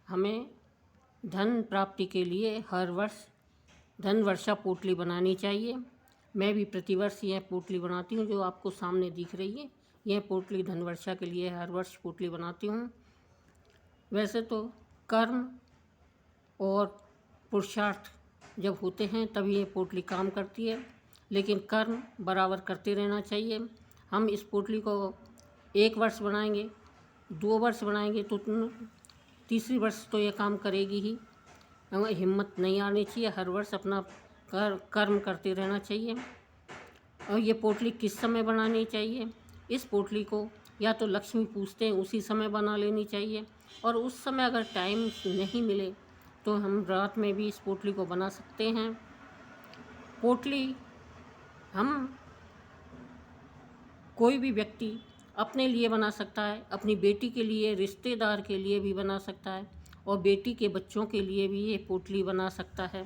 हमें धन प्राप्ति के लिए हर वर्ष धन वर्षा पोटली बनानी चाहिए। मैं भी प्रतिवर्ष यह पोटली बनाती हूँ जो आपको सामने दिख रही है। यह पोटली धन वर्षा के लिए हर वर्ष पोटली बनाती हूँ। वैसे तो कर्म और पुरुषार्थ जब होते हैं तभी ये पोटली काम करती है, लेकिन कर्म बराबर करते रहना चाहिए। हम इस पोटली को 1 वर्ष बनाएंगे, 2 वर्ष बनाएंगे तो तीसरी वर्ष तो ये काम करेगी ही। हमें हिम्मत नहीं आनी चाहिए, हर वर्ष अपना कर्म करते रहना चाहिए। और ये पोटली किस समय बनानी चाहिए? इस पोटली को या तो लक्ष्मी पूजते हैं उसी समय बना लेनी चाहिए, और उस समय अगर टाइम नहीं मिले तो हम रात में भी इस पोटली को बना सकते हैं। पोटली हम कोई भी व्यक्ति अपने लिए बना सकता है, अपनी बेटी के लिए, रिश्तेदार के लिए भी बना सकता है, और बेटी के बच्चों के लिए भी ये पोटली बना सकता है।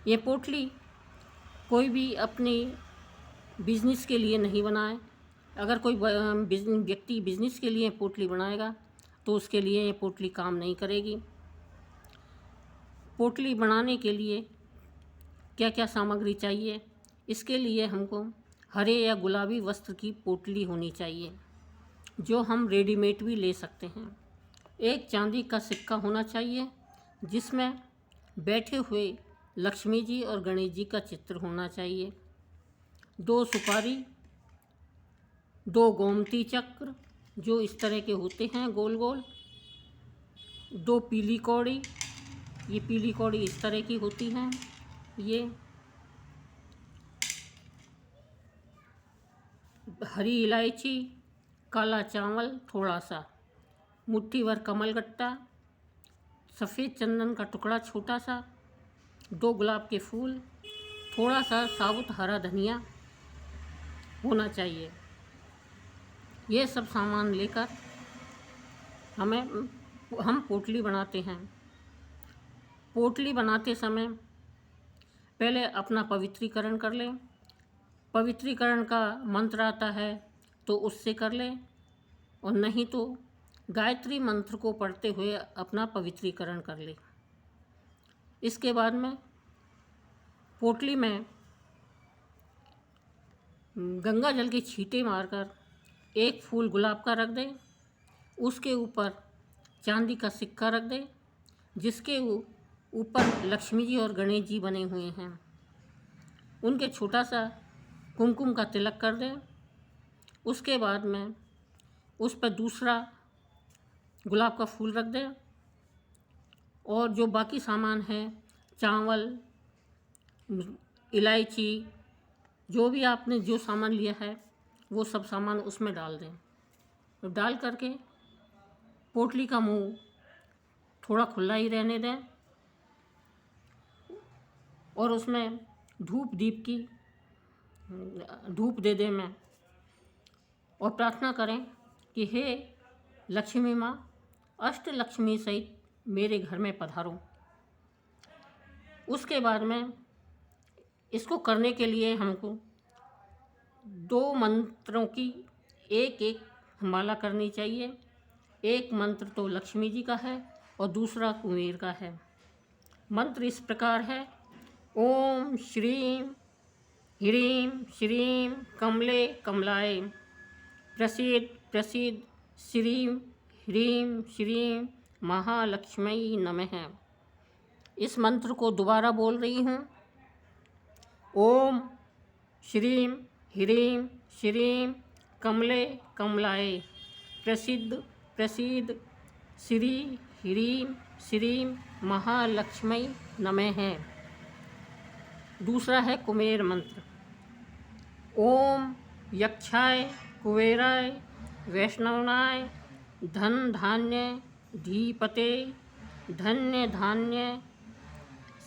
ये पोटली कोई भी अपनी बिजनेस के लिए नहीं बनाए। अगर कोई व्यक्ति बिजनेस के लिए पोटली बनाएगा तो उसके लिए ये पोटली काम नहीं करेगी। पोटली बनाने के लिए क्या क्या सामग्री चाहिए? इसके लिए हमको हरे या गुलाबी वस्त्र की पोटली होनी चाहिए, जो हम रेडीमेड भी ले सकते हैं। एक चांदी का सिक्का होना चाहिए जिसमें बैठे हुए लक्ष्मी जी और गणेश जी का चित्र होना चाहिए। 2 सुपारी, 2 गोमती चक्र जो इस तरह के होते हैं गोल गोल, 2 पीली कौड़ी, ये पीली कौड़ी इस तरह की होती हैं, ये हरी इलायची, काला चावल थोड़ा सा, मुट्ठी भर कमलगट्टा, सफ़ेद चंदन का टुकड़ा छोटा सा, 2 गुलाब के फूल, थोड़ा सा साबुत हरा धनिया होना चाहिए। ये सब सामान लेकर हम पोटली बनाते हैं। पोटली बनाते समय पहले अपना पवित्रीकरण कर लें। पवित्रीकरण का मंत्र आता है तो उससे कर लें, और नहीं तो गायत्री मंत्र को पढ़ते हुए अपना पवित्रीकरण कर लें। इसके बाद में पोटली में गंगा जल के छींटे मारकर 1 फूल गुलाब का रख दें, उसके ऊपर चांदी का सिक्का रख दें जिसके ऊपर लक्ष्मी जी और गणेश जी बने हुए हैं। उनके छोटा सा कुमकुम का तिलक कर दें। उसके बाद में उस पर दूसरा गुलाब का फूल रख दें, और जो बाकी सामान है, चावल, इलायची, जो भी आपने जो सामान लिया है वो सब सामान उसमें डाल दें। तो डाल करके पोटली का मुंह थोड़ा खुला ही रहने दें, और उसमें धूप दे दें मैं, और प्रार्थना करें कि हे लक्ष्मी माँ, अष्ट लक्ष्मी सहित मेरे घर में पधारो। उसके बाद में इसको करने के लिए हमको 2 मंत्रों की एक माला करनी चाहिए। एक मंत्र तो लक्ष्मी जी का है और दूसरा कुबेर का है। मंत्र इस प्रकार है: ओम श्रीं ह्रीं श्रीं कमले कमलाय प्रसीद प्रसीद श्रीं ह्रीं श्रीं महालक्ष्मी नमः। इस मंत्र को दोबारा बोल रही हूँ। ओम श्रीं ह्रीं श्रीं कमले कमलाय प्रसीद प्रसीद श्री ह्रीं श्रीं महालक्ष्मी नमः। दूसरा है कुबेर मंत्र। ओम यक्षाय कुबेराय वैष्णवनाय धन धान्य धीपते धन्य धान्य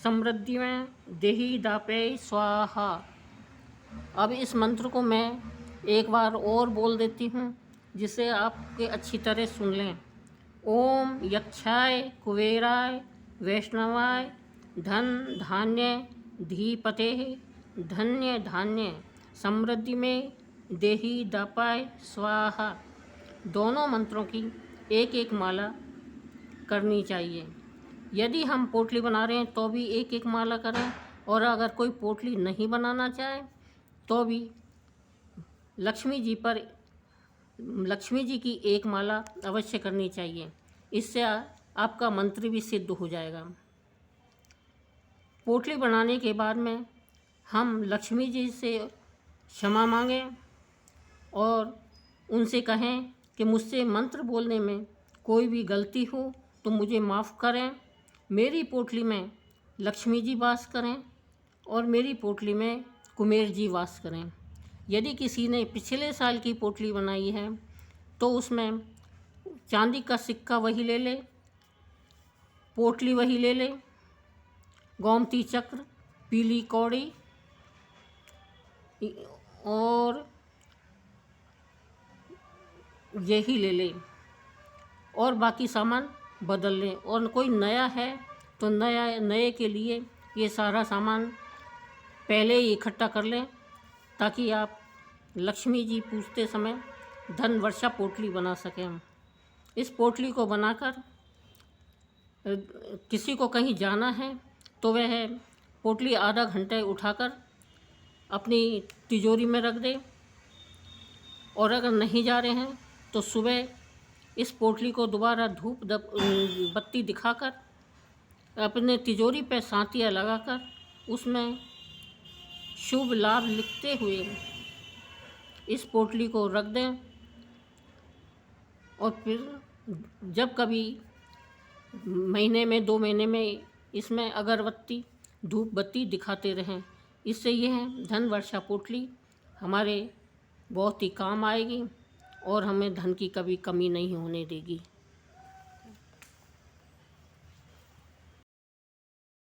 समृद्धि में देहि दापे स्वाहा। अब इस मंत्र को मैं एक बार और बोल देती हूँ जिसे आपके अच्छी तरह सुन लें। ओम यक्षाय कुबेराय वैष्णवाय धन धान्य धीपते धन्य धान्य समृद्धि में देहि दापाय स्वाहा। दोनों मंत्रों की एक माला करनी चाहिए। यदि हम पोटली बना रहे हैं तो भी एक एक माला करें, और अगर कोई पोटली नहीं बनाना चाहे तो भी लक्ष्मी जी की एक माला अवश्य करनी चाहिए। इससे आपका मंत्र भी सिद्ध हो जाएगा। पोटली बनाने के बाद में हम लक्ष्मी जी से क्षमा मांगें और उनसे कहें कि मुझसे मंत्र बोलने में कोई भी गलती हो तो मुझे माफ़ करें। मेरी पोटली में लक्ष्मी जी वास करें और मेरी पोटली में कुबेर जी वास करें। यदि किसी ने पिछले साल की पोटली बनाई है तो उसमें चांदी का सिक्का वही ले ले, पोटली वही ले ले, गोमती चक्र, पीली कौड़ी और यही ले ले, और बाकी सामान बदल लें। और कोई नया है तो नए के लिए ये सारा सामान पहले ही इकट्ठा कर लें, ताकि आप लक्ष्मी जी पूजते समय धन वर्षा पोटली बना सकें। इस पोटली को बनाकर किसी को कहीं जाना है तो वह पोटली आधा घंटे उठाकर अपनी तिजोरी में रख दे, और अगर नहीं जा रहे हैं तो सुबह इस पोटली को दोबारा धूप बत्ती दिखाकर अपने तिजोरी पर सांतिया लगाकर उसमें शुभ लाभ लिखते हुए इस पोटली को रख दें। और फिर जब कभी महीने में 2 महीने में इसमें अगरबत्ती धूप बत्ती दिखाते रहें। इससे यह धन वर्षा पोटली हमारे बहुत ही काम आएगी और हमें धन की कभी कमी नहीं होने देगी।